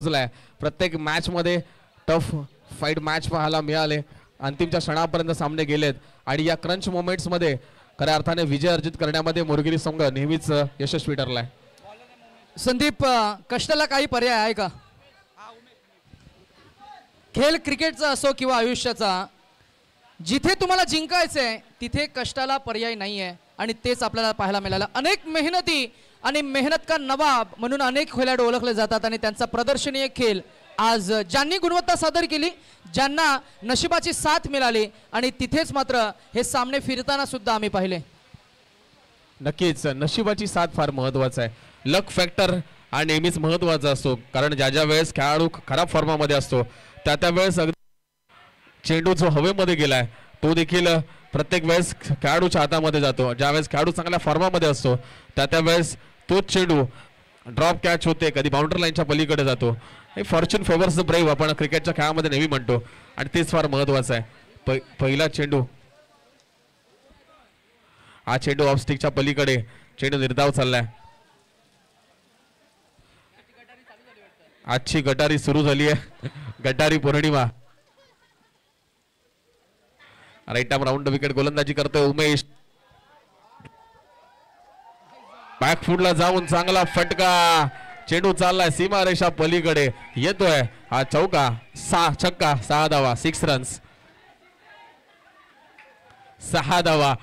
प्रत्येक मॅच मध्ये tough fight match पाहायला मिळाले. अंतिमच्या क्षणापर्यंत सामने गेलेत आणि या क्रंच मोमेंट्स मध्ये खऱ्या अर्थाने विजय अर्जित करण्यामध्ये मोरगिरी संघ नेहमीच यशस्वी ठरलाय. संदीप, कष्टाला काही पर्याय आहे का? खेळ क्रिकेटचा असो किंवा आयुष्याचा, जिथे तुम्हाला जिंकायचंय तिथे कष्टाला पर्याय नाहीये आणि तेच आपल्याला पाहायला मिळालं. अनेक मेहनती आणि मेहनत का नवाब म्हणून अनेक खेळाडू ओळखले जातात आणि त्यांचा प्रदर्शनीय खेळ आज ज्यांनी गुणवत्ता सादर केली, ज्यांना नशिबाची साथ मिळाली आणि तिथेच मात्र हे सामने फिरताना सुद्धा आम्ही पाहिले. नक्कीच नशिबाची साथ फार महत्वाचा आहे. लक फॅक्टर हा नेहमीच महत्वाचा असतो, कारण ज्या ज्या वेळेस खेळाडू खराब फॉर्मामध्ये असतो त्या वेळेस चेंडू जो हवेमध्ये गेलाय तो देखील प्रत्येक वेळेस खेळाडूच्या हातामध्ये जातो. ज्यावेळेस खेळाडू चांगल्या फॉर्मामध्ये असतो त्या वेळेस तोच चेंडू ड्रॉप कॅच होते, कधी बाउंड्री लाईनच्या पलीकडे जातो. हे फॉर्च्यून फेवर्स द ब्रेव्ह आपण क्रिकेटच्या खेळामध्ये नेहमी म्हणतो आणि तेच फार महत्वाचं आहे. पहिला चेंडू, हा चेंडू ऑफ स्टिकच्या पलीकडे चेंडू निर्धाव चाललाय. आजची गटारी सुरू झाली आहे, गटारी पौर्णिमा. राईट आर्म राऊंड विकेट गोलंदाजी करतोय उमेश. बॅकफुटला जाऊन चांगला फटका, चेंडू चाललाय सीमारेषा पलीकडे, येतोय हा चौका. छक्का, 6 धावा, 6 रन्स, 6 धावा.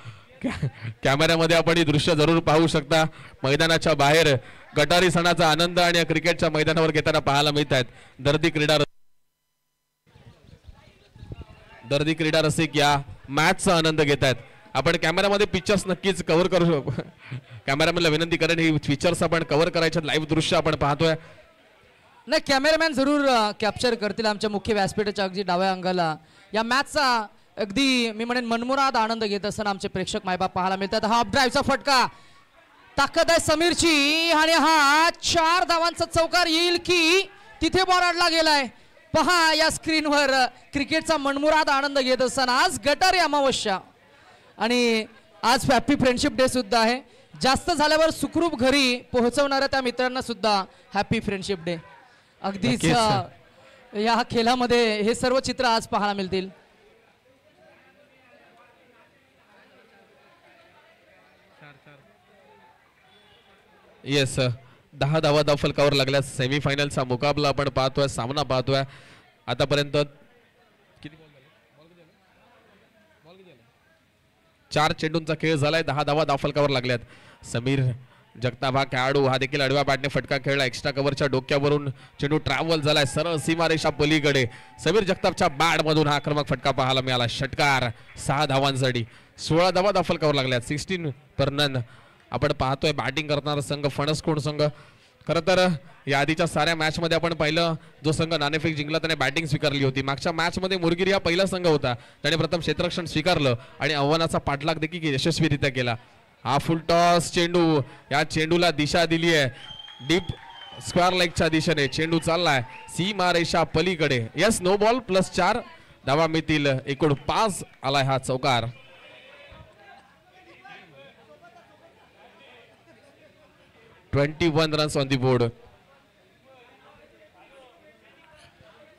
कॅमेऱ्यामध्ये आपण ही दृश्य जरूर पाहू शकता. मैदानाच्या बाहेर गटारी सणाचा आनंद आणि क्रिकेटच्या मैदानावर घेताना पाहायला मिळत आहेत. दर्दी क्रीडा रसिक या मॅचचा आनंद घेत आहेत. आपण कॅमेऱ्यामध्ये पिक्चर्स नक्कीच कव्हर करू शकतो. कॅमेरामॅनला विनंती करेन ही पिक्चर्स आपण कव्हर करायचे. लाईव्ह दृश्य आपण पाहतोय. नाही, कॅमेरामॅन जरूर कॅप्चर करतील आमच्या मुख्य व्यासपीठाच्या अगदी डाव्या अंगाला. या मॅचचा अगदी मी म्हणेन मनमुराद आनंद घेत असताना आमचे प्रेक्षक मायबाप पाहायला मिळतात. हा ड्राईव्हचा फटका, ताकद आहे समीरची आणि हा 4 धावांचा चौकार येईल की तिथे बॉल अडला गेलाय. पहा या स्क्रीनवर क्रिकेटचा मनमुराद आनंद घेत असताना आज गटारी अमावस्या आणि आज हॅपी फ्रेंडशिप डे सुद्धा आहे. जास्त झाल्यावर सुखरूप घरी पोहोचवणाऱ्या त्या मित्रांना सुद्धा हॅपी फ्रेंडशिप डे. अगदीच या खेळामध्ये हे सर्व चित्र आज पाहायला मिळतील. येस, 10 धावा धाव फलकावर लागल्या. सेमीफायनलचा मुकाबला आपण पाहतोय, सामना पाहतोय. आतापर्यंत 4 चेंडूंचा खेळ झालाय. 10 धावा धाव फलकावर लागल्यात. समीर जगताप हा खेळाडू, हा देखील आडव्या बॅटने फटका खेळला. एक्स्ट्रा कव्हरच्या डोक्यावरून चेंडू ट्रॅव्हल झालाय सरळ सीमारेषा पलीकडे. समीर जगतापच्या बॅट मधून हा आक्रमक फटका पाहायला मिळाला. षटकार, 6 धावांसाठी. 16 धावा धाव फलकावर लागल्यात. 16 पर नन. आपण पाहतोय बॅटिंग करणारा संघ फणसकोंड संघ. खरं तर या आधीच्या साऱ्या मॅच मध्ये आपण पाहिलं, जो संघ नाणेफेक जिंकला त्याने बॅटिंग स्वीकारली होती. मागच्या मॅच मध्ये मोरगिरी हा पहिला संघ होता, त्याने प्रथम क्षेत्ररक्षण स्वीकारलं आणि आव्हानाचा पाठलाग देखील यशस्वीरित्या केला. हा फुल टॉस चेंडू, या चेंडूला दिशा दिली आहे डीप स्क्वेअर लेगच्या दिशेने. चेंडू चाललाय सीमारेषा पलीकडे. यस, नो बॉल प्लस 4 धावा मिळतील. एकूण 5 आलाय हा चौकार. Runs on the board.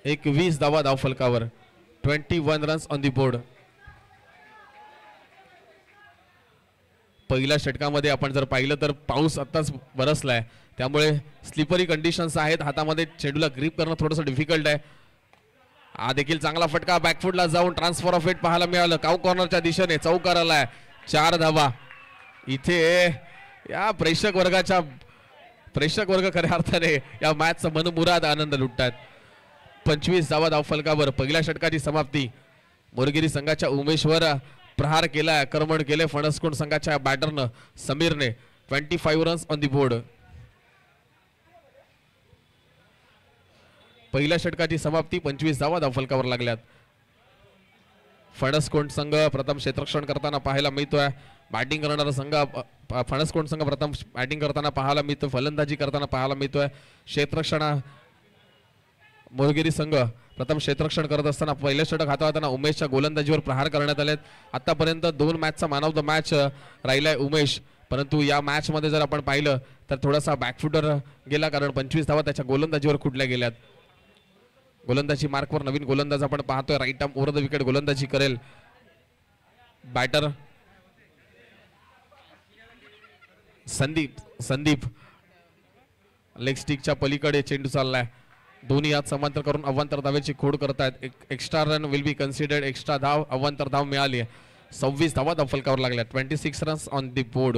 21 धावा धाव फलकावर. 21 रन्स ऑन दी बोर्ड. पहिल्या षटकामध्ये आपण जर पाहिलं तर पाऊस आताच बरसलाय, त्यामुळे स्लिपरी कंडिशन्स आहेत. हातामध्ये चेंडूला ग्रिप करणं थोडंसं डिफिकल्ट आहे. हा देखील चांगला फटका, बॅकफुटला जाऊन ट्रान्सफर ऑफ एट पाहायला मिळालं. काऊ कॉर्नरच्या दिशेने चौकार आलाय. 4 धावा. इथे या प्रेक्षक वर्ग खऱ्या अर्थाने या मॅचचा मनमुराद आनंद लुटतात. 25 धावा धाव फलकावर. पहिल्या षटकाची समाप्ती. मोरगिरी संघाच्या उमेशवर प्रहार केलाय, आक्रमण केले फणसकोंड संघाच्या बॅटरनं समीरने. 25 रन्स ऑन दी बोर्ड. पहिल्या षटकाची समाप्ती. 25 धावा धाव फलकावर लागल्यात. फणसकोंड संघ प्रथम क्षेत्ररक्षण करताना पाहायला मिळतोय. बॅटिंग करणारा संघ फणसकोंड संघ प्रथम बॅटिंग करताना पाहायला मिळतोय, फलंदाजी करताना पाहायला मिळतोय. क्षेत्ररक्षण मोरगिरी संघ प्रथम क्षेत्ररक्षण करत असताना पहिलं षटक हाताळताना उमेशच्या गोलंदाजीवर प्रहार करण्यात आलेत. आतापर्यंत 2 मॅचचा मॅन ऑफ द मॅच राहिलाय उमेश. परंतु या मॅच मध्ये जर आपण पाहिलं तर थोडासा बॅकफुटर गेला, कारण 25 धावा त्याच्या गोलंदाजीवर कुठल्या गेल्यात. गोलंदाजी मार्कवर नवीन गोलंदाज आपण पाहतोय. Right arm over the wicket गोलंदाजी करेल बॅटर संदीप. लेग स्टिकच्या पलीकडे चेंडू चाललाय. दोन्ही हात समांतर करून अवांतर धावेची खोड करतायत. Extra run will be considered. Extra धाव अवांतर धाव मिळाली आहे. 26 धावा धावफलकावर लागल्या. 26 रन्स ऑन दी बोर्ड.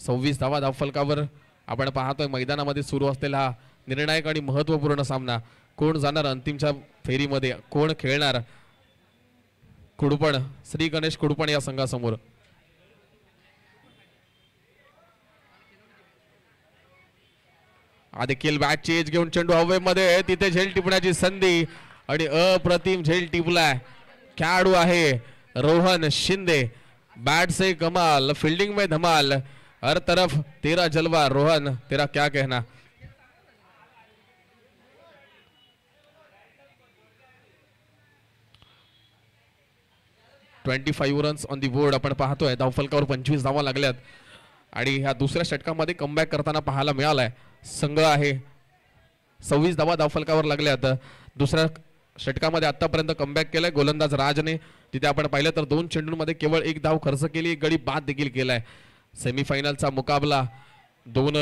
26 धावा धावफलकावर आपण पाहतोय. मैदानामध्ये सुरू असलेला हा निर्णायक आणि महत्वपूर्ण सामना. कोण जाणार अंतिमच्या फेरीमध्ये, कोण खेळणार कुडपण, श्री गणेश कुडपण या संघासमोर. हा देखील बॅटची एज घेऊन चेंडू हवेमध्ये, तिथे झेल टिपण्याची संधी आणि अप्रतिम झेल टिपलाय. खेळाडू आहे रोहन शिंदे. बैट से कमाल, फील्डिंग में धमाल, हर तरफ तेरा जलवा. रोहन तेरा क्या कहना. $25 रन्स ऑन दी बोर्ड आपण पाहतोय. धावफलकावर 25 धावा लागल्यात आणि ह्या दुसऱ्या षटकामध्ये कमबॅक करताना पाहायला मिळालाय संघ आहे. 26 धावा धावफलकावर लागल्यात. दुसऱ्या षटकामध्ये आतापर्यंत कमबॅक केलाय गोलंदाज राजने. तिथे आपण पाहिलं तर 2 चेंडूंमध्ये केवळ 1 धाव खर्च केली, 1 गडी बाद देखील केलाय. सेमीफायनलचा मुकाबला 2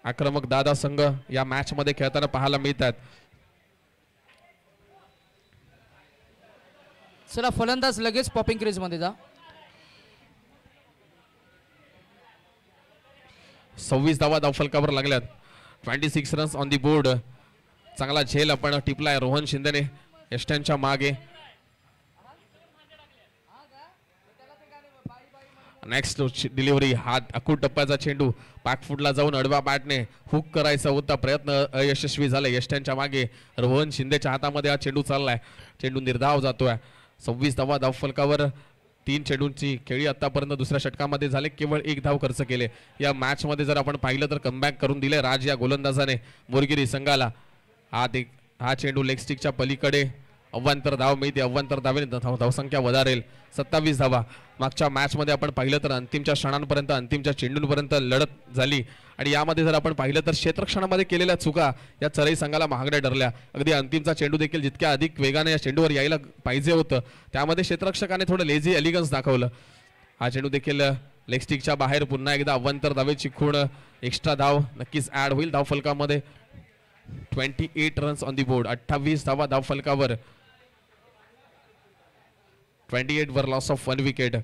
आक्रमक दादा संघ या मॅच मध्ये खेळताना पाहायला मिळतात. चला फलंदाज लगेच पॉपिंग क्रीज मध्ये जा. 26 धावा धावफलकावर लागल्यात. 26 रन्स ऑन दी बोर्ड. चांगला झेल आपण टिपलाय रोहन शिंदेने यष्ट्यांच्या मागे. Next delivery. हा अकूट टप्प्याचा चेंडू बॅकफुटला जाऊन अडवा बॅटने हुक करायचा होता, प्रयत्न अयशस्वी झाले. यष्ट्यांच्या मागे रोहन शिंदेच्या हातामध्ये हा चेंडू चाललाय. चेंडू निर्धाव जातोय. 26 धावा धावफलकावर. 3 चेंडूंची खेळी आतापर्यंत दुसऱ्या षटकामध्ये झाले, केवळ 1 धाव खर्च केले. या मॅच मध्ये जर आपण पाहिलं तर कमबॅक करून दिले राज या गोलंदाजाने मोरगिरी संघाला. हा चेंडू लेग स्टिकच्या पलीकडे अव्वांतर धाव मिळते. अव्वांतर धावेने धावसंख्या वधारेल. 27 धावा. मागच्या मॅच मध्ये आपण पाहिलं तर अंतिमच्या क्षणांपर्यंत, अंतिमच्या चेंडूंपर्यंत लढत झाली आणि यामध्ये जर आपण पाहिलं तर क्षेत्रक्षणामध्ये केलेल्या चुका या चरई संघाला महागड्या ठरल्या. अगदी अंतिमचा चेंडू देखील जितक्या अधिक वेगाने या चेंडूवर यायला पाहिजे होतं, त्यामध्ये क्षेत्ररक्षकाने थोडं लेझी एलिगन्स दाखवलं. हा चेंडू देखील लेग स्टिकच्या बाहेर. पुन्हा एकदा अव्वांतर धावेची खूण. एक्स्ट्रा धाव नक्कीच ऍड होईल धावफलकामध्ये. 28 रन्स ऑन दी बोर्ड. 28 धावा धावफलकावर. 28 वर लॉस ऑफ 1 विकेट.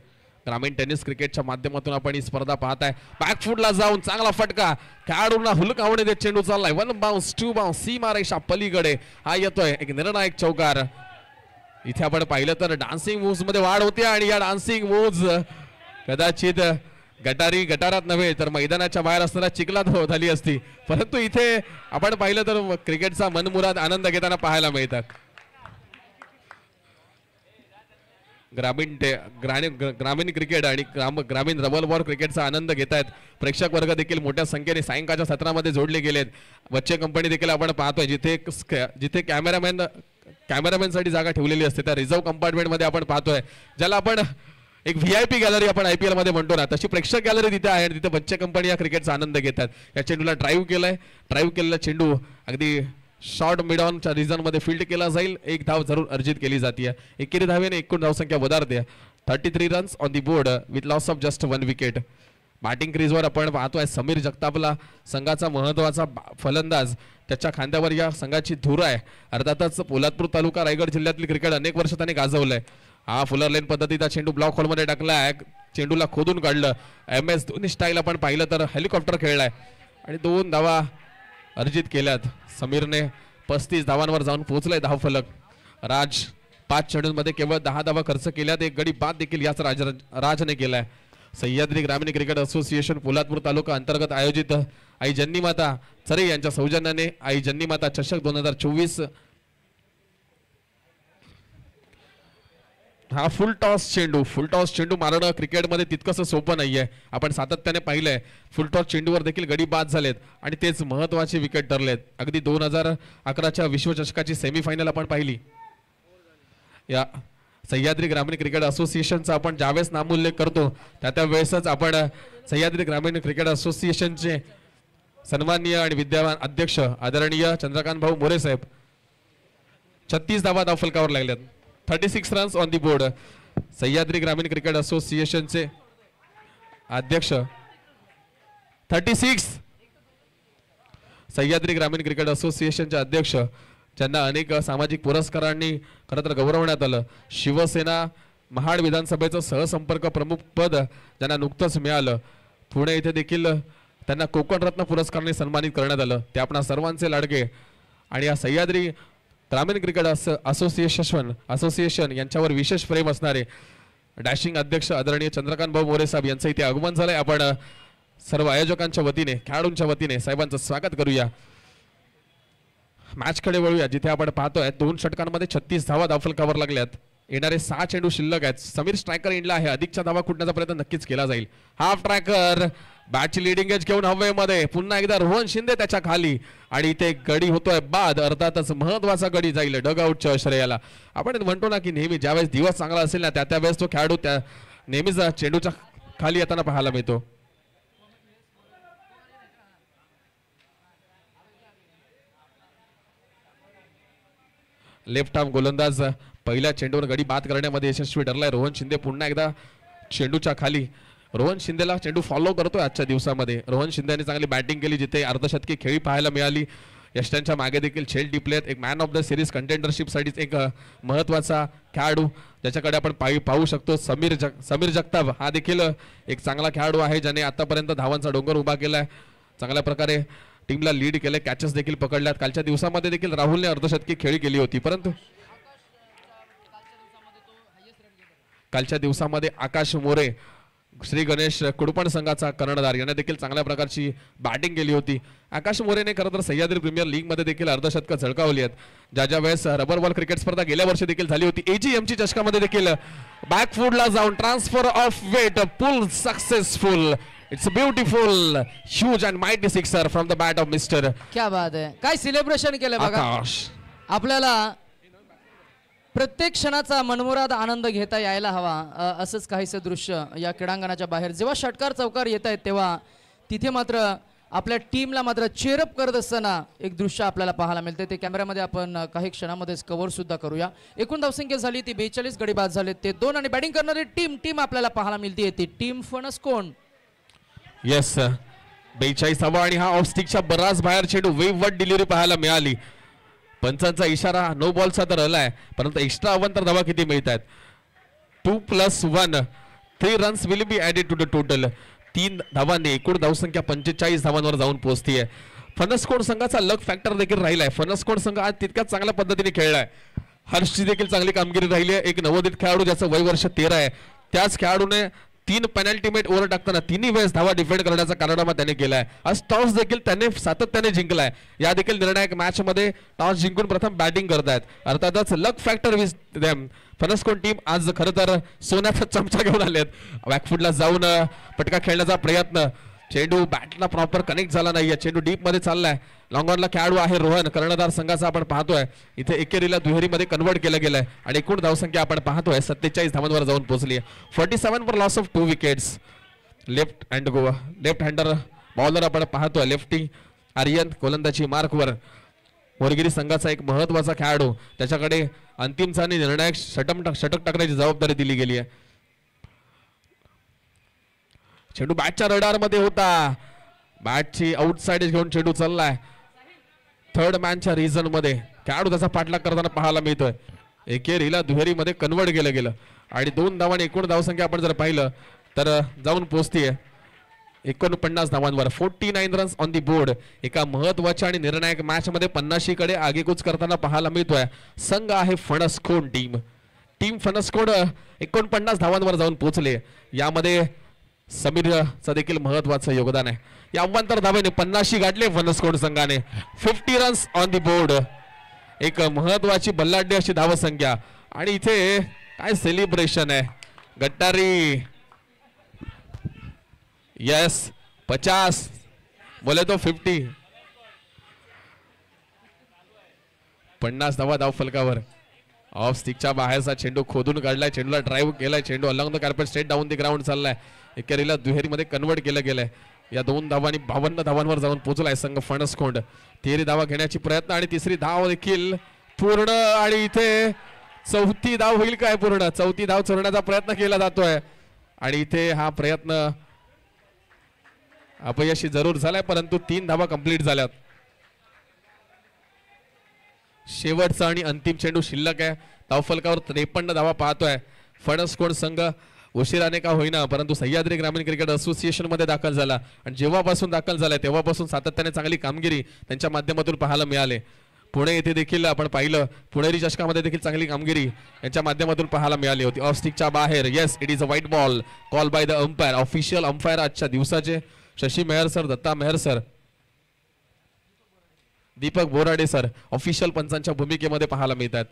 ग्रामीण टेनिस क्रिकेटच्या माध्यमातून आपण ही स्पर्धा पाहताय. बॅकफुटला जाऊन चांगला फटका. खेळाडूंना हुलकावणे देत चेंडू चाललाय. 1 बाउन्स 2 बाउन्स. सीमारेषा पलीकडे हा येतोय एक निर्णायक चौकार. इथे आपण पाहिलं तर डान्सिंग मूव्स मध्ये वाढ होते आणि या डान्सिंग मूव्स कदाचित गटारात नव्हे तर मैदानाच्या बाहेर असताना चिखलात झाली असती, परंतु इथे आपण पाहिलं तर क्रिकेटचा मनमुराद आनंद घेताना पाहायला मिळतात. ग्रामीण क्रिकेट आणि ग्रामीण रबल बॉल क्रिकेटचा आनंद घेत आहेत. प्रेक्षक वर्ग देखील मोठ्या संख्येने सायंकाळच्या सत्रामध्ये जोडले गेलेत. बच्चे कंपनी देखील आपण पाहतोय जिथे कॅमेरामॅनसाठी जागा ठेवलेली असते त्या रिझर्व्ह कंपार्टमेंट मध्ये आपण पाहतोय, ज्याला आपण एक VIP गॅलरी आपण IPL मध्ये म्हणतो ना, तशी प्रेक्षक गॅलरी तिथे आहे आणि तिथे बच्चे कंपनी या क्रिकेटचा आनंद घेतात. या चेंडूला ड्राईव्ह केलेला चेंडू अगदी शॉर्ट मिड ऑनच्या रिजन मध्ये फील्ड केला जाईल. 1 धाव जरूर अर्जित केली जाते. 21 धावेने एकूण धावसंख्या वधारते. 33 runs on the board with loss of just 1 wicket. Batting क्रीजवर आपण पाहतोय समीर जगतापला, संघाचा महत्वाचा फलंदाज. त्याच्या खांद्यावर या संघाची धूर आहे. अर्थातच पोलादपूर तालुका रायगड जिल्ह्यातील क्रिकेट अनेक वर्ष त्यांनी गाजवलंय. हा फुलर लेन पद्धतीचा चेंडू ब्लॉक होलमध्ये टाकलाय. चेंडूला खोदून काढलं. MS धोनी स्टाईल आपण पाहिलं तर हेलिकॉप्टर खेळलाय आणि 2 धावा अर्जित केल्यात. समीरने 35 धावांवर जाऊन पोहोचलाय धावफलक. राज 5 चेंडूंमध्ये केवळ 10 धावा खर्च केल्यात. 1 गडी बाद देखील याच राजने केलाय. सह्याद्री ग्रामीण क्रिकेट असोसिएशन पोलादपूर तालुका अंतर्गत आयोजित आई जन्नी माता चरे यांच्या सौजन्याने आई जन्नी माता चषक 2024 हा फुल टॉस चेंडू मारणं क्रिकेटमध्ये तितकंसं सोपं नाहीये. आपण सातत्याने पाहिलंय फुल टॉस चेंडूवर देखील गडी बाद झालेत आणि तेच महत्वाचे विकेट ठरलेत. अगदी 2011च्या विश्वचषकाची सेमीफायनल आपण पाहिली. या सह्याद्री ग्रामीण क्रिकेट असोसिएशनचा आपण ज्यावेळेस नामोल्लेख करतो त्या वेळेसच आपण सह्याद्री ग्रामीण क्रिकेट असोसिएशनचे सन्माननीय आणि विद्यमान अध्यक्ष आदरणीय चंद्रकांत भाऊ मोरे साहेब 36 धावा धावफलकावर लागल्यात. 36 runs on the board. Sahyadri ग्रामीण क्रिकेट असोसिएशनचे अध्यक्ष 36 सह्याद्री ग्रामीण क्रिकेट असोसिएशनचे अध्यक्ष ज्यांना अनेक सामाजिक पुरस्कारांनी खरं तर गौरवण्यात आलं. शिवसेना महाड विधानसभेचं सहसंपर्क प्रमुख पद ज्यांना नुकतंच मिळालं. पुणे येथे देखील त्यांना कोकण रत्न पुरस्काराने सन्मानित करण्यात आलं. ते आपणा सर्वांचे लाडके आणि या सह्याद्री ग्रामीण क्रिकेट असोसिएशन यांच्यावर विशेष प्रेम असणारे डॅशिंग अध्यक्ष आदरणीय चंद्रकांत भाऊ मोरे साहेब यांचं इथे आगमन झालंय. आपण सर्व आयोजकांच्या वतीने खेळाडूंच्या वतीने साहेबांचं स्वागत करूया. मॅचकडे वळूया जिथे आपण पाहतोय 2 षटकांमध्ये 36 धावा धावफलकावर लागल्यात. येणारे 6 चेंडू शिल्लक आहेत. समीर स्ट्रायकर इंडला आहे. अधिकच्या धावा कुटण्याचा प्रयत्न नक्कीच केला जाईल. हाफ ट्रॅकर बॅटची लिडिंग एज घेऊन हवेमध्ये पुन्हा एकदा रोहन शिंदे त्याच्या खाली आणि इथे गडी होतोय बाद. अर्थातच महत्वाचा गडी जाईल डगआउटच्या श्रेयाला. आपण म्हणतो ना की नेहमी ज्यावेळेस दिवस चांगला असेल ना त्या वेळेस तो खेळाडू त्या नेहमीच चेंडूच्या खाली येताना पाहायला मिळतो. लेफ्ट आर्म गोलंदाज पहिल्या चेंडूवर गडी बाद करण्यामध्ये यशस्वी ठरलाय. रोहन शिंदे पुन्हा एकदा चेंडूच्या खाली. रोहन शिंदेला चेंडू फॉलो करतोय आजच्या दिवसामध्ये. रोहन शिंदेने चांगली बॅटिंग केली जिथे अर्धशतकी खेळी पाहायला मिळाली. यष्टांच्या मागे देखील झेल टिपलेत. एक मॅन ऑफ द सिरीज कंटेंडरशिपसाठी एक महत्वाचा खेळाडू ज्याच्याकडे आपण पाहू शकतो समीर जगताप हा देखील एक चांगला खेळाडू आहे ज्याने आतापर्यंत धावांचा डोंगर उभा केलाय. चांगल्या प्रकारे टीमला लीड केले. कॅचेस देखील पकडल्यात. कालच्या दिवसामध्ये देखील राहुलने अर्धशतकी खेळी केली होती परंतु कालच्या दिवसामध्ये आकाश मोरे श्री गणेश कुडपण संघाचा कर्णधार याने देखील चांगल्या प्रकारची बॅटिंग केली होती. आकाश मोरेने खरं तर सह्याद्री प्रीमियर लीग मध्ये देखील अर्धशतक झळकावली आहेत. ज्या वेळेस रबर बॉल क्रिकेट स्पर्धा गेल्या वर्षी देखील झाली होती. एजीएमची चषकामध्ये देखील बॅकफुटला जाऊन transfer of weight pull successful. It's beautiful huge and mighty sixer from the bat of mister. क्या बात आहे. काय सेलिब्रेशन केलं बघा. आपल्याला प्रत्येक क्षणाचा मनमुराद आनंद घेता यायला हवा. असंच काहीसं दृश्य या क्रीडांगणाच्या बाहेर जेव्हा षटकार चौकार येत आहेत तेव्हा तिथे मात्र आपल्या टीमला मात्र चेअरअप करत असताना एक दृश्य आपल्याला पाहायला मिळते. ते कॅमेऱ्यामध्ये आपण काही क्षणामध्येच कव्हर सुद्धा करूया. एकूण धावसंख्या झाली ती 42 गडी बाद झाले ते 2 आणि बॅटिंग करणारी टीम आपल्याला पाहायला मिळते ती टीम फणसकोण. येस 42 आणि हा ऑफ स्टिकच्या बराच बाहेर चेंडू वेवट डिलिव्हरी पाहायला मिळाली. पंचांचा इशारा नो बॉलचा तर आलाय परंतु एक्स्ट्रा अवंतर धावा किती मिळत आहेत. 2+1 3 runs will be added to the total. 3 धावांनी एकूण धावसंख्या 45 धावांवर जाऊन पोहोचतीये. फणसकोण संघाचा लक फॅक्टर देखील राहिलाय. फणसकोण संघ आज तितक्याच चांगल्या पद्धतीने खेळलाय. हर्षची देखील चांगली कामगिरी राहिली आहे. एक नवोदित खेळाडू ज्याचं वय वर्ष 13 आहे त्याच खेळाडूने 3 पेनल्टीमेट ओव्हर टाकताना 3 वेळेस धावा डिफेंड करण्याचा कारनामा त्याने केलाय. आज टॉस देखील त्याने सातत्याने जिंकलाय. या देखील निर्णायक मॅच मध्ये टॉस जिंकून प्रथम बॅटिंग करतायत. अर्थातच लक फॅक्टर विथ देम. फणसकोण टीम आज खरं तर सोन्याचा चमचा घेऊन आलेत. बॅकफुटला जाऊन पटका खेळण्याचा प्रयत्न. चेंडू बॅटला प्रॉपर कनेक्ट झाला नाहीये. चेंडू डीप मध्ये चाललाय. लॉंग ऑनला खेळाडू आहे रोहन कर्णधार संघाचा आपण पाहतोय. इथे एकेरीला दुहेरीमध्ये कन्वर्ट केलं गेलंय आणि एकूण धावसंख्या आपण पाहतोय 47 धावांवर जाऊन पोहोचली आहे. 47 for loss of 2 wickets. Left हँडर bowler आपण पाहतोय. लेफ्टी आर्यन गोलंदाजी मार्कवर. मोरगिरी संघाचा एक महत्वाचा खेळाडू त्याच्याकडे अंतिम सामने निर्णायक षटक टाकण्याची जबाबदारी दिली गेली आहे. चेंडू बॅटच्या रडार मध्ये होता. बॅटची आउटसाइड घेऊन चेंडू चाललाय. थर्ड मॅनच्या रिझन मध्ये खेळाडू त्याचा पाठलाग करताना पाहायला मिळतोय. एकेरीला दुहेरीमध्ये कन्वर्ट केलं गेलं आणि 2 धावांनी एकूण धावसंख्या आपण जर पाहिलं तर जाऊन पोहोचतीये 49 धावांवर. 49 रन्स ऑन दी बोर्ड. एका महत्वाच्या आणि निर्णायक मॅच मध्ये 50 कडे आगेकूच करताना पाहायला मिळतोय. संघ आहे फणसकोण टीम फणसकोण 49 धावांवर जाऊन पोहोचले. यामध्ये समीरचं देखील महत्वाचं योगदान आहे. या अव्वंतर धावेने 50 गाठले फणसकोण संघाने. 50 रन्स ऑन दी बोर्ड. एक महत्वाची बल्लाढ्य अशी धावसंख्या आणि इथे काय सेलिब्रेशन आहे. गट्टारी यस 50 बोले तो 50 धावा धाव फलकावर. ऑफ स्टिकच्या बाहेरचा चेंडू खोदून काढलाय, चेंडूला ड्राईव्ह केलाय, चेंडू along the carpet straight down the ground चाललाय, एकेरीला दुहेरीमध्ये कन्वर्ट केलं गेलंय. या 2 धावांनी 52 धावांवर जाऊन पोहोचलाय संघ फणसकोंड. तिहेरी धावा घेण्याची प्रयत्न आणि तिसरी धाव देखील पूर्ण आणि इथे चौथी धाव होईल काय पूर्ण. चौथी धाव चोरण्याचा प्रयत्न केला जातोय आणि इथे हा प्रयत्न अपयशी जरूर झालाय, परंतु 3 धावा कंप्लीट झाल्यात. शेवटचा आणि अंतिम चेंडू शिल्लक आहे. धावफलकावर 53 धावा पाहतोय फणसकोंड संघ. उशिराने का होईना परंतु सह्याद्री ग्रामीण क्रिकेट असोसिएशन मध्ये दाखल झाला आणि जेव्हापासून दाखल झालाय तेव्हापासून सातत्याने चांगली कामगिरी त्यांच्या माध्यमातून पाहायला मिळाले. पुणे येथे देखील आपण पाहिलं, पुणेरी चषकामध्ये देखील चांगली कामगिरी यांच्या माध्यमातून पाहायला मिळाली होती. ऑफ स्टिकच्या बाहेर, yes it is a wide ball call by the umpire. Official umpire आजच्या दिवसाचे Shashi Mehar sir, Datta Mehar sir, Deepak Borade sir official पंचांच्या भूमिकेमध्ये पाहायला मिळतात.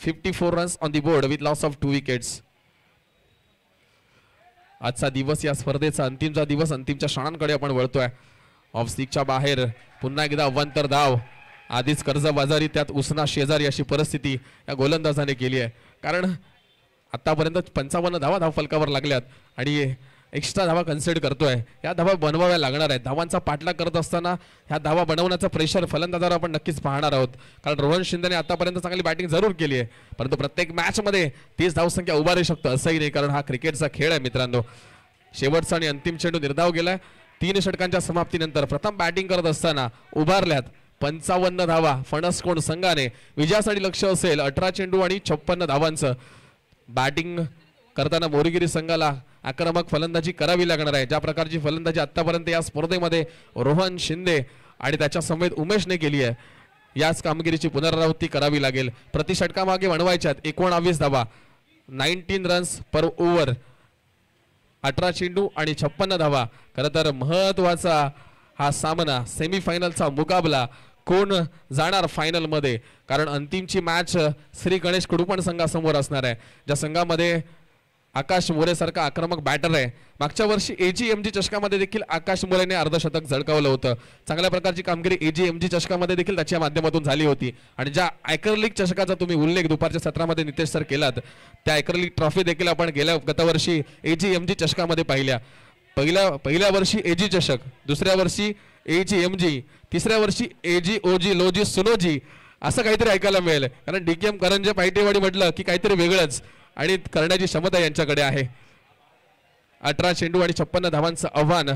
54 runs on the board with loss of 2 wickets. आजचा दिवस या स्पर्धेचा अंतिमचा दिवस, अंतिमच्या क्षणांकडे आपण वळतोय. ऑफ स्टिकच्या बाहेर पुन्हा एकदा अव्वंतर धाव. आधीच कर्जबाजारी त्यात उसना शेजारी अशी परिस्थिती या गोलंदाजाने केली आहे, कारण आतापर्यंत 55 धावा धावफलकावर लागल्यात आणि एक्स्ट्रा धावा कन्सिडर करतोय. या धावा बनवाव्या लागणार आहेत. धावांचा पाठलाग करत असताना ह्या धावा बनवण्याचा प्रेशर फलंदाजावर आपण नक्कीच पाहणार आहोत, कारण रोहन शिंदेने आतापर्यंत चांगली बॅटिंग जरूर केली आहे, परंतु प्रत्येक मॅच मध्ये 30 धावसंख्या उभारू शकतो असंही नाही, कारण हा क्रिकेटचा खेळ आहे मित्रांनो. शेवटचा आणि अंतिम चेंडू निर्धाव गेलाय. 3 षटकांच्या समाप्तीनंतर प्रथम बॅटिंग करत असताना उभारल्यात 55 धावा फणसकोंड संघाने. विजयासाठी लक्ष असेल 18 चेंडू आणि 56 धावांचं. बॅटिंग करताना मोरगिरी संघाला आक्रमक फलंदाजी करावी लागणार आहे. ज्या प्रकारची फलंदाजी आतापर्यंत या स्पर्धेमध्ये रोहन शिंदे आणि त्याच्या समेत उमेशने केली आहे, याच कामगिरीची पुनरावृत्ती करावी लागेल. प्रति षटकामागे बनवायच्यात 19 धावा, 19 रन्स पर ओव्हर, 18 चेंडू आणि 56 धावा. खरं तर महत्वाचा हा सामना, सेमीफायनलचा मुकाबला कोण जाणार फायनल मध्ये, कारण अंतिमची मॅच श्री गणेश कुडुपण संघासमोर असणार आहे, ज्या संघामध्ये आकाश मोरे सारखा आक्रमक बॅटर आहे. मागच्या वर्षी AGMG चषकामध्ये देखील आकाश मोरेने अर्धशतक झळकावलं होतं. चांगल्या प्रकारची कामगिरी AGMG चषकामध्ये देखील त्याच्या माध्यमातून झाली होती. आणि ज्या आयकर लीग चषकाचा तुम्ही उल्लेख दुपारच्या सत्रामध्ये नितेश सर केलात, त्या आयकर लीग ट्रॉफी देखील आपण गेल्या गतवर्षी AGMG चषकामध्ये पाहिल्या. पहिल्या वर्षी AG चषक, दुसऱ्या वर्षी AGMG, तिसऱ्या वर्षी AGOG लोजी सुनोजी असं काहीतरी ऐकायला मिळेल, कारण DKM करंजे पायटेवाडी म्हटलं की काहीतरी वेगळंच आणि करण्याची क्षमता यांच्याकडे आहे. 18 चेंडू आणि 56 धावांचं आव्हान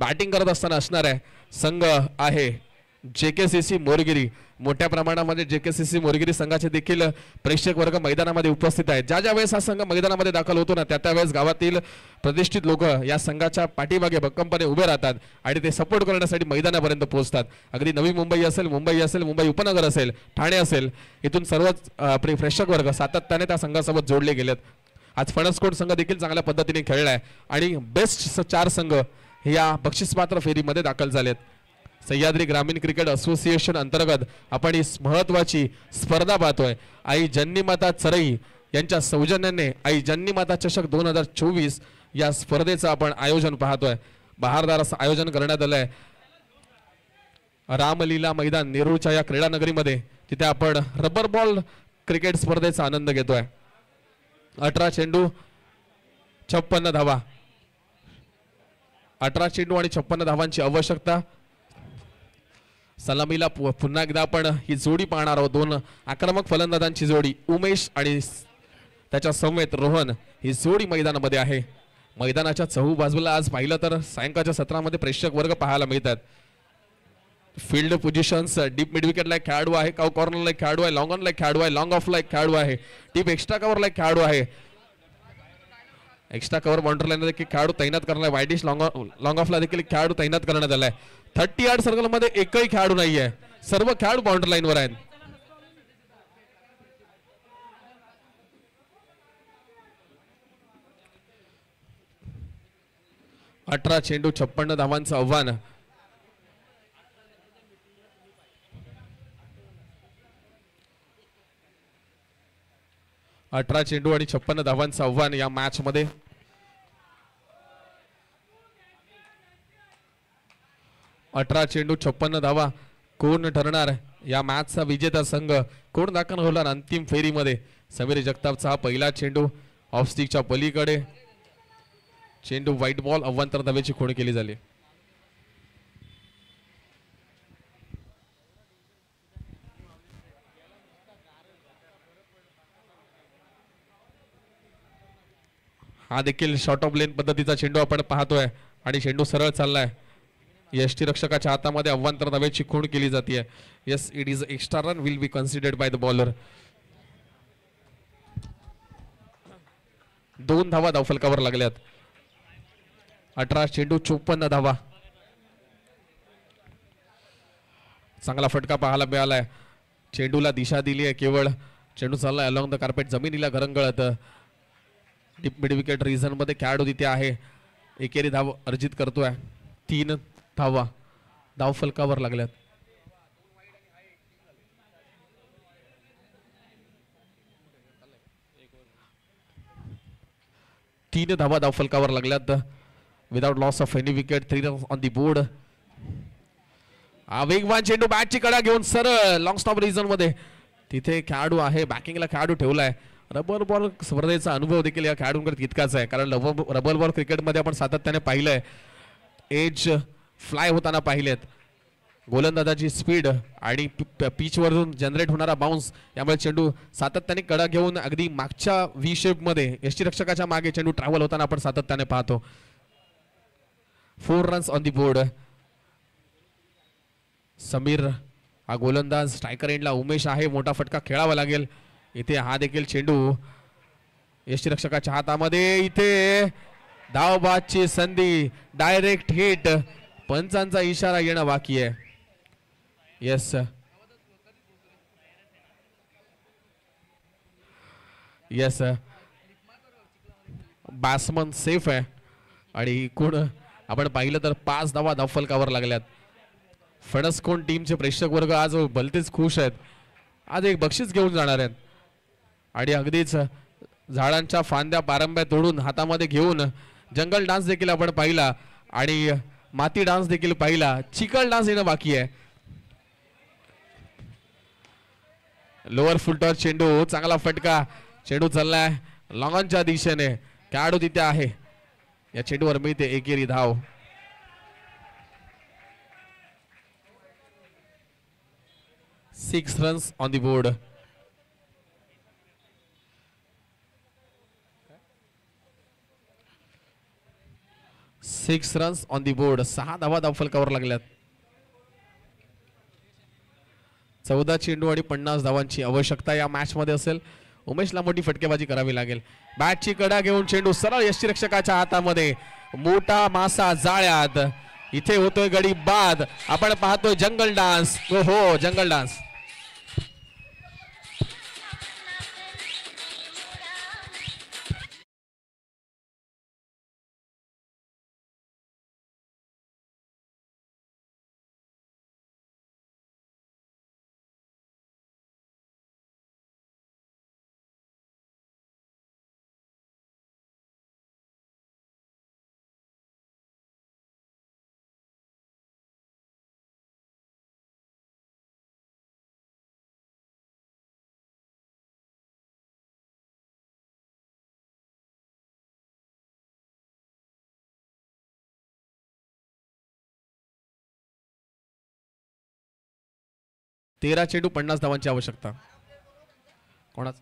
बॅटिंग करत असताना असणार आहे. संघ आहे JKCC मोरगिरी. मोठ्या प्रमाणामध्ये JKCC मोरगिरी संघाचे देखील प्रेक्षक वर्ग मैदानामध्ये उपस्थित आहेत. ज्या वेळेस हा संघ मैदानामध्ये दाखल होतो ना, त्या वेळेस गावातील प्रतिष्ठित लोक या संघाच्या पाठीमागे भक्कमपणे उभे राहतात आणि ते सपोर्ट करण्यासाठी मैदानापर्यंत पोहोचतात. अगदी नवी मुंबई असेल, मुंबई उपनगर असेल, ठाणे असेल, इथून सर्वच प्रेक्षक वर्ग सातत्याने त्या संघासोबत जोडले गेलेत. आज फणसकोंड संघ देखील चांगल्या पद्धतीने खेळलाय आणि बेस्ट 4 संघ या बक्षीसपात्र फेरीमध्ये दाखल झालेत. सह्याद्री ग्रामीण क्रिकेट असोसिएशन अंतर्गत आपण ही महत्वाची स्पर्धा पाहतोय. आई जन्नीमाता चरई यांच्या सौजन्याने आई जन्नीमाता चषक 2024 या स्पर्धेचं आपण आयोजन पाहतोय. बहारदार असं आयोजन करण्यात आलंय रामलीला मैदान नेरूळच्या या क्रीडा नगरीमध्ये. तिथे आपण रबर बॉल क्रिकेट स्पर्धेचा आनंद घेतोय. 18 चेंडू 56 धावा, 18 चेंडू आणि 56 धावांची आवश्यकता. सलामीला पुन्हा एकदा आपण ही जोडी पाहणार आहोत. 2 आक्रमक फलंदाजांची जोडी, उमेश आणि त्याच्या समेत रोहन, ही जोडी मैदानामध्ये आहे. मैदानाच्या चहू बाजूला आज पाहिलं तर सायंकाळच्या सत्रामध्ये प्रेक्षक वर्ग पाहायला मिळतात. फील्ड पोझिशन्स, डीप मिड विकेटला एक खेळाडू आहे, काउ कॉर्नरला एक खेळाडू आहे, लॉंग ऑनला एक खेळाडू आहे, लॉंग ऑफला एक खेळाडू आहे, डीप एक्स्ट्रा कव्हरला एक खेळाडू आहे. एक्स्ट्रा कव्हर बाउंड्री लाईन देखील खेळाडू तैनात करण्यात, वाईडिश लॉंग ऑफला देखील खेळाडू तैनात करण्यात आलाय. 30 यार्ड सर्कल मध्ये एकही खेळाडू नाहीये, सर्व खेळाडू बाउंड्री लाईन वर आहेत. अठरा चेंडू 56 धावांचं आव्हान. अठरा चेंडू आणि 56 धावांचं आव्हान या मॅच मध्ये. अठरा चेंडू 56 धावा कोण ठरणार या मॅचचा विजेता संघ कोण दाखल होणार अंतिम फेरीमध्ये? समीर जगतापचा हा पहिला चेंडू ऑफ स्टिकच्या पलीकडे, चेंडू व्हाईट बॉल, अव्वंतर धावेची खूण केली झाली. हा देखील शॉर्ट ऑफ लेन पद्धतीचा चेंडू आपण पाहतोय आणि चेंडू सरळ चाललाय. यष्टीरक्षकाच्या हातामध्ये अव्वंतर धावेची खूण केली जाते. Yes, it is extra run will be considered by the bowler. 2 धावा धावफलकावर लागल्यात. 18 चेंडू 54 धावा. चांगला फटका पाहायला मिळालाय. चेंडूला दिशा दिली आहे केवळ. चेंडू चाललाय अलॉंग द कार्पेट, जमिनीला घरंगळत. डीप मिड विकेट रिझन मध्ये खेळाडू तिथे आहे. एकेरी धाव अर्जित करतोय. 3 धावा धावफलकावर लागल्यात. तीन धावा धावफलकावर लागल्यात. Without loss of any wicket, 3 runs on the board. वेगवान चेंडू बॅटची कडा घेऊन सरळ लॉंग स्टॉप रिझन मध्ये. तिथे खेळाडू आहे, बॅकिंगला खेळाडू ठेवलाय. रबर बॉल स्पर्धेचा अनुभव देखील या खेळाडूंकडे तितकाच आहे, कारण रबर बॉल क्रिकेटमध्ये आपण सातत्याने पाहिलंय. एज फ्लाय होताना पाहिलेत. गोलंदाजाची स्पीड आणि पिचवरून जनरेट होणारा बाउन्स यामुळे चेंडू सातत्याने कडा घेऊन अगदी मागच्या व्ही शेप मध्ये यष्टीरक्षकाच्या मागे चेंडू ट्रॅव्हल होताना आपण सातत्याने पाहतो. 4 runs on the board. Sameer हा गोलंदाज, स्ट्रायकर एंडला उमेश आहे. मोठा फटका खेळावा लागेल. इथे हा देखील चेंडू यष्टीरक्षकाच्या हातामध्ये. इथे धावबादची संधी, डायरेक्ट हिट. पंचांचा इशारा येणं बाकी आहे. येस, येस, बॅट्समन सेफ आहे. आणि कोण आपण पाहिलं तर 5 धावा धावफलकावर लागल्यात. फणसकोण टीमचे प्रेक्षक वर्ग आज भलतेच खुश आहेत. आज एक बक्षीस घेऊन जाणार आहेत आणि अगदीच झाडांच्या फांद्या पारंब्या तोडून हातामध्ये घेऊन जंगल डान्स देखील आपण पाहिला आणि माती डान्स देखील पाहिला. चिखल डान्स येणं बाकी आहे. लोअर फुलटॉस चेंडू, चांगला फटका. चेंडू चाललाय लॉंगॉनच्या दिशेने. खेळाडू तिथे आहे. या चेंडूवर मिळते एकेरी धाव. 6 runs on the board. Six runs on the board. 6 धावा धावफलकावर लागल्यात. 14 चेंडू आणि 50 धावांची आवश्यकता या मॅच मध्ये असेल. उमेशला मोठी फटकेबाजी करावी लागेल. बॅटची कडा घेऊन चेंडू सरळ यष्टीरक्षकाच्या हातामध्ये. मोठा मासा जाळ्यात. इथे होतोय गडी बाद. आपण पाहतोय जंगल डान्स. हो, जंगल डान्स. तेरा चेंडू 50 धावांची आवश्यकता. कोणाच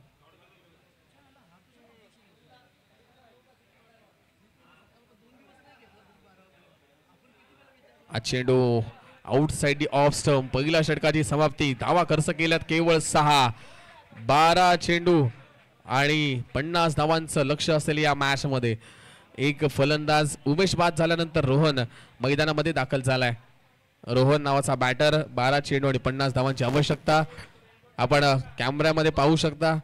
हा चेंडू आउटसाइड दी ऑफ स्टंप. पहिल्या षटकाची समाप्ती. धावा खर्च केल्यात केवळ 6. 12 चेंडू आणि 50 धावांचं लक्ष असेल या मॅच मध्ये. एक फलंदाज उमेश बाद झाल्यानंतर रोहन मैदानामध्ये दाखल झालाय. रोहन नावाचा बॅटर. 12 चेंडू आणि 50 धावांची आवश्यकता. आपण कॅमेऱ्यामध्ये पाहू शकता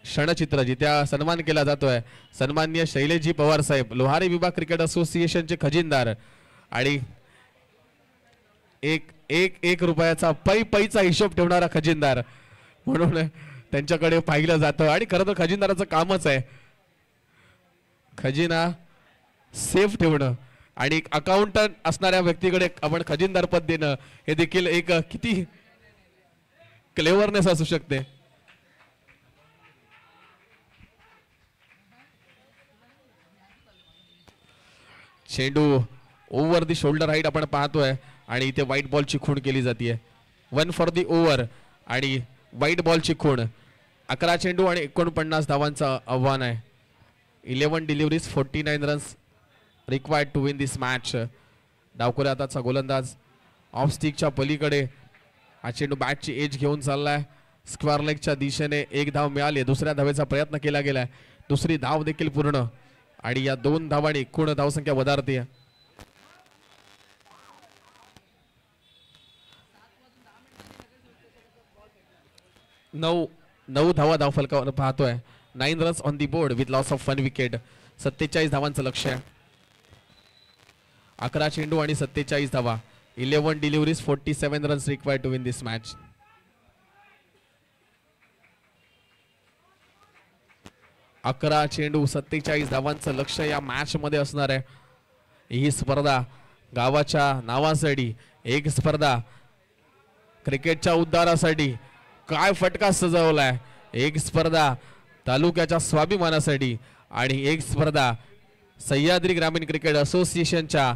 क्षणचित्र जिथे सन्मान केला जातोय. सन्माननीय शैलेशजी पवार साहेब, लोहारी विभाग क्रिकेट असोसिएशनचे खजिनदार आणि एक रुपयाचा पैचा हिशोब ठेवणारा खजिनदार म्हणून त्यांच्याकडे पाहिलं जातं. आणि खरं तर खजिनदाराचं कामच आहे खजिना सेफ ठेवणं. आणि एक अकाउंटंट असणाऱ्या व्यक्तीकडे आपण खजिनदार पद देणं हे देखील एक किती क्लेवरनेस असू शकते. चेंडू ओव्हर दी शोल्डर हाईट आपण पाहतोय आणि इथे व्हाईट बॉलची खूण केली जाते. 1 फॉर दी ओव्हर आणि व्हाईट बॉलची खूण. 11 चेंडू आणि 49 धावांचं आव्हान आहे. 11 deliveries 49 runs required to win this match. डावखोऱ्या हाताचा गोलंदाज ऑफ स्टिकच्या पलीकडे हा चेंडू बॅटची एज घेऊन चाललाय. स्क्वेअर लेगच्या दिशेने एक धाव मिळाली. दुसऱ्या धावेचा प्रयत्न केला गेलाय. दुसरी धाव देखील पूर्ण आणि या 2 धावांनी एकूण धावसंख्या वधारते. 9 धावा धावफलकावर पाहतोय. 9 runs on the board with loss of 1 wicket. 47 धावांचं लक्ष आहे. 11 चेंडू आणि 47 धावा. 11 deliveries 47 runs required to win this match. अकरा चेंडू 47 धावांचं लक्ष या मॅच मध्ये असणार आहे. ही स्पर्धा गावाच्या नावासाठी, एक स्पर्धा क्रिकेटच्या उद्धारासाठी. काय फटका सजवलाय. एक स्पर्धा तालुक्याच्या स्वाभिमानासाठी आणि एक स्पर्धा सह्याद्री ग्रामीण क्रिकेट असोसिएशनच्या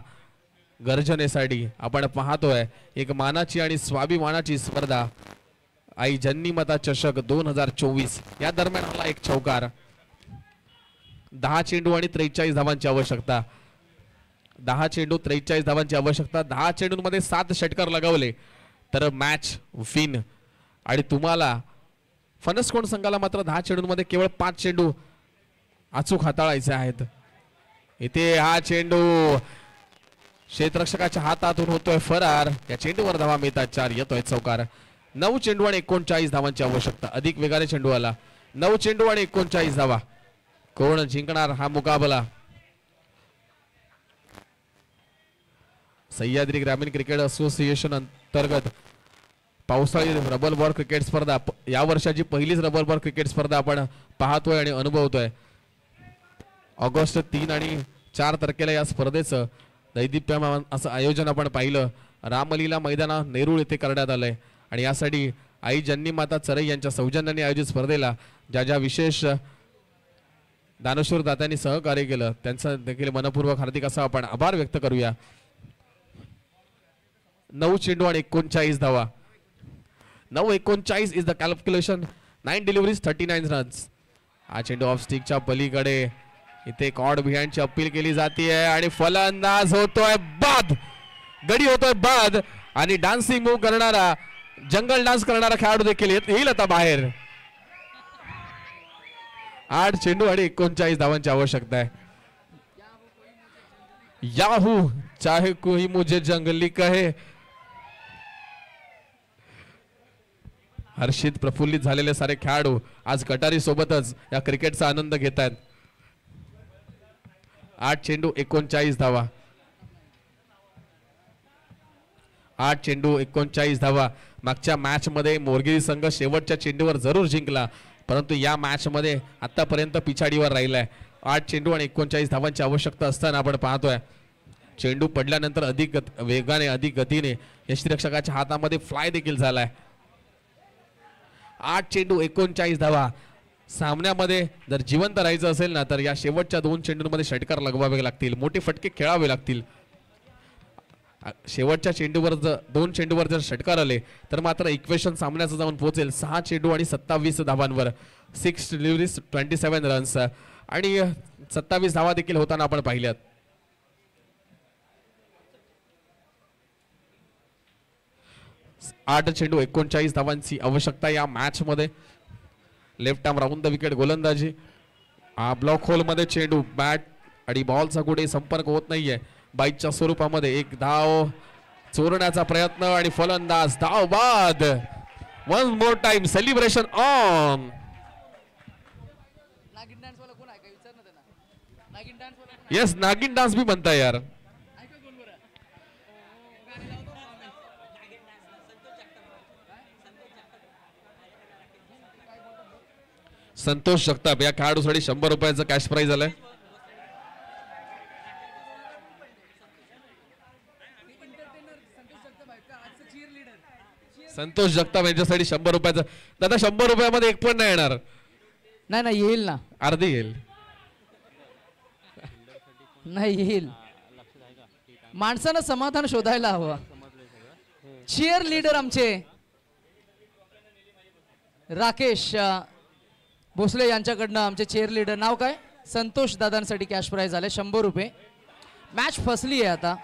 गर्जनेसाठी. आपण पाहतोय एक मानाची आणि स्वाभिमानाची स्पर्धा. आई जन्नीमाता चषक 2024 या दरम्यान आला एक चौकार. 10 चेंडू आणि 43 धावांची आवश्यकता. 10 चेंडू 43 धावांची आवश्यकता. 10 चेंडूंमध्ये 7 षटकार लगावले तर मॅच विन. आणि तुम्हाला फणसकोंड संघाला मात्र 10 चेंडूंमध्ये केवळ 5 चेंडू अचूक हाताळायचे आहेत. इथे हा चेंडू क्षेत्ररक्षकाच्या हातातून होतोय फरार. या चेंडूवर धावा मिळतात 4. येतोय चौकार. 9 चेंडू आणि 39 धावांची आवश्यकता. अधिक वेगाने चेंडू आला. 9 चेंडू आणि 39 धावा. कोण जिंकणार हा मुकाबला. सह्याद्री ग्रामीण क्रिकेट असोसिएशन अंतर्गत पावसाळी रबर बॉल क्रिकेट स्पर्धा, या वर्षाची पहिलीच रबर बॉल क्रिकेट स्पर्धा आपण पाहतोय आणि अनुभवतोय. ऑगस्ट 3 आणि 4 तारखेला या स्पर्धेचं दैदिप्यमान असं आयोजन आपण पाहिलं. रामलीला मैदाना नेरूळ येथे करण्यात आलंय आणि यासाठी आई जन्नीमाता चरई यांच्या सौजन्याने आयोजित स्पर्धेला ज्या ज्या विशेष दानशूर दात्यांनी सहकार्य केलं त्यांचं देखील मनपूर्वक हार्दिक असा आपण आभार व्यक्त करूया. 9 चेंडू आणि 39 धावा. 9-39 is the calculation. 9 deliveries 39 runs. हा चेंडू ऑफ स्टिकच्या पलीकडे. इथे कॉर्ड बिहाइंडची अपील केली जाते आणि फलंदाज होतोय बाद. गडी होतोय बाद आणि डान्सिंग मूव्ह करणारा, जंगल डान्स करणारा खेळाडू देखील येईल आता बाहेर. 8 चेंडू आणि 39 धावांची आवश्यकता आहे. याहू चाहे कोई मुझे जंगली कहे. हर्षित प्रफुल्लित झालेले सारे खेळाडू आज कटारी सोबतच या क्रिकेटचा आनंद घेत आहेत. 8 चेंडू 39 धावा. 8 चेंडू 39 धावा. मागच्या मॅच मध्ये मोरगिरी संघ शेवटच्या चेंडूवर जरूर जिंकला, परंतु या मॅच मध्ये आतापर्यंत पिछाडीवर राहिलाय. 8 चेंडू आणि 39 धावांची आवश्यकता असताना आपण पाहतोय चेंडू पडल्यानंतर अधिक वेगाने, अधिक गतीने यष्टिरक्षकाच्या हातामध्ये फ्लाय देखील झालाय. 8 चेंडू 39 धावा. सामन्यामध्ये जर जिवंत राहायचं असेल ना तर या शेवटच्या 2 चेंडूंमध्ये षटकार लगवावे लागतील, मोठे फटके खेळावे लागतील. शेवटच्या चेंडूवर जर 2 चेंडूवर जर षटकार आले तर मात्र इक्वेशन सामन्याचं जाऊन पोहोचेल 6 चेंडू आणि 27 धावांवर. 6 डिलिव्हरीज 27 रन्स आणि 27 धावा देखील होताना आपण पाहिल्यात. आठ चेंडू 39 धावांची आवश्यकता या मॅच मध्ये. Left arm round the wicket गोलंदाजी. ब्लॉक होल मध्ये चेंडू, बॅट आणि बॉलचा कुठे संपर्क होत नाहीये. बाईकच्या स्वरूपामध्ये एक धाव चोरण्याचा प्रयत्न आणि फलंदाज धाव बाद. One more time celebration on. Yes, नागिन डान्स भी बनता यार. संतोष जगताप या खेळाडूसाठी 100 रुपयाचं कॅश प्राइज आलंय. संतोष जगताप यांच्यासाठी 100 रुपयाचं. दादा 100 रुपयामध्ये एक पण नाही येणार. नाही नाही येईल ना, अर्धी येईल. नाही येईल. माणसानं समाधान शोधायला हवं. चीयर लीडर आमचे राकेश भोसले यांच्याकडनं आमचे चेअर लीडर, नाव काय, संतोष दादांसाठी कॅश प्राइज आले 100 रुपये. मॅच फसली आहे आता.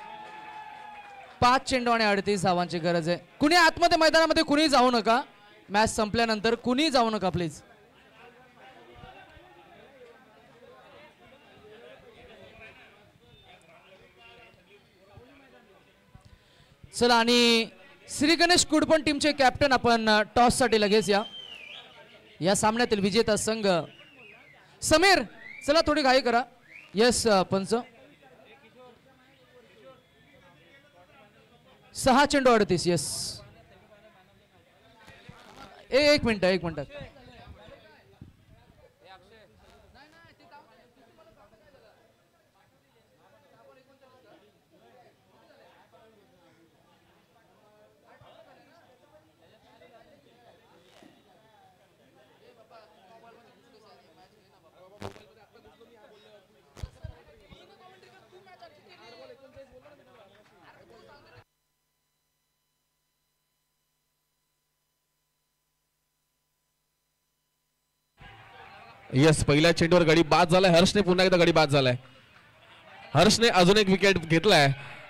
5 चेंडू आणि 38 धावांची गरज आहे. कुणी आतमध्ये मैदानामध्ये कुणी जाऊ नका. मॅच संपल्यानंतर कुणी जाऊ नका प्लीज. चला, आणि श्री गणेश कुडपण टीमचे कॅप्टन आपण टॉस साठी लगेच या सामन्यातील विजेता संघ समीर. चला थोडी घाई करा. यस पंच. 6 चेंडू 38. यस, एक मिनिट. यस, पहिल्या चेंडूवर गडी बाद झालाय. हर्षने पुन्हा एकदा गडी बाद झालाय. हर्षने अजून एक विकेट घेतलाय.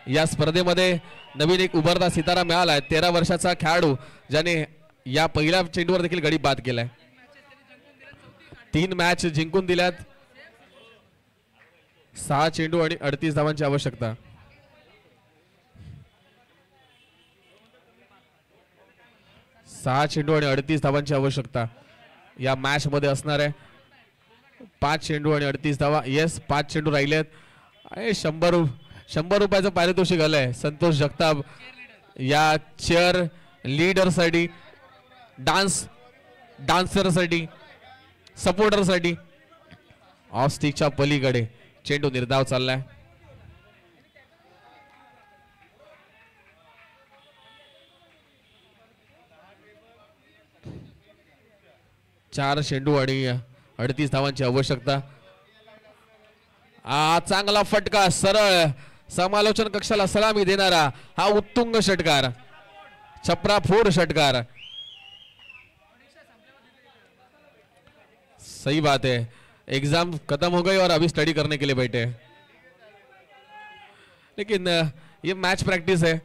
या स्पर्धेमध्ये नवीन एक उभरता सितारा मिळालाय. 13 वर्षाचा खेळाडू ज्याने या पहिल्या चेंडूवर देखील गडी बाद केलाय. 3 मॅच जिंकून दिल्यात. 6 चेंडू आणि 38 धावांची आवश्यकता. सहा चेंडू आणि 38 धावांची आवश्यकता या मॅच मध्ये असणार आहे. 5 चेंडू आणि 38 धावा. येस, 5 चेंडू राहिलेत. 100 रुपयाचं पारितोषिक आलंय संतोष जगताप या चेअर लीडर साठी, डान्सर साठी, सपोर्टर साठी. ऑफ स्टिकच्या पलीकडे चेंडू निर्धाव चाललाय. चार चेंडू आणि 38 धावांची आवश्यकता. चांगला फटका, सरळ समालोचन कक्षाला सलामी देणारा हा उत्तुंग षटकार, छपराफोड षटकार. सही बात है, एग्जाम खत्म हो गई और अभी स्टडी करने के लिए बैठे, लेकिन ये मैच प्रैक्टिस है.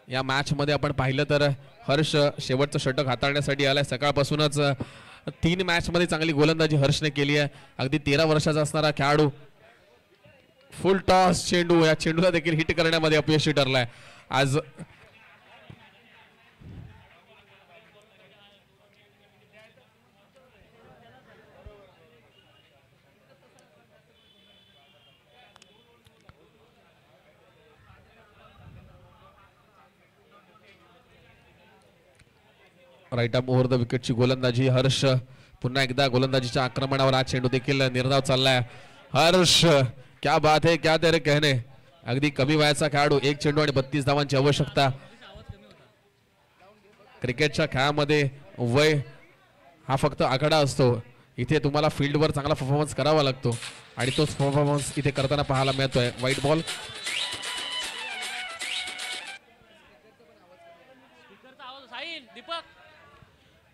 या मॅच मध्ये आपण पाहिलं तर हर्ष शेवटचं षटक हाताळण्यासाठी आलाय. सकाळपासूनच 3 मॅच मध्ये चांगली गोलंदाजी हर्षने केली आहे. अगदी 13 वर्षाचा असणारा खेळाडू फुल टॉस चेंडू, या चेंडूला देखील हिट करण्यामध्ये अपयशी ठरलाय आज. राईट आर्म ओव्हर द विकेटची गोलंदाजी हर्ष. पुन्हा एकदा गोलंदाजीच्या आक्रमणावर आज चेंडू देखील निर्धाव चाललाय. हर्ष, क्या बात है, क्या तेरे कहने. अगदी कमी वयाचा खेळाडू, 1 चेंडू आणि 32 धावांची आवश्यकता. क्रिकेटच्या खेळामध्ये वय हा फक्त आकडा असतो. इथे तुम्हाला फील्डवर चांगला परफॉर्मन्स करावा लागतो आणि तोच परफॉर्मन्स इथे करताना पाहायला मिळतोय. White ball.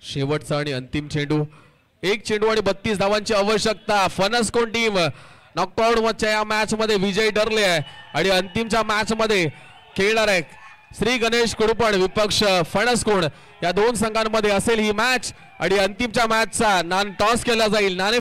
शेवटचा आणि अंतिम चेंडू, 1 चेंडू आणि 32 धावांची आवश्यकता. फणसकोण टीम नॉकआउट मॅचच्या या मॅच मध्ये विजयी ठरले आहे आणि अंतिमच्या मॅच मध्ये खेळणार आहे श्री गणेश कुडपण विपक्ष फणसकोण. या 2 संघांमध्ये असेल ही मॅच आणि अंतिमच्या मॅचचा टॉस केला जाईल. नाणे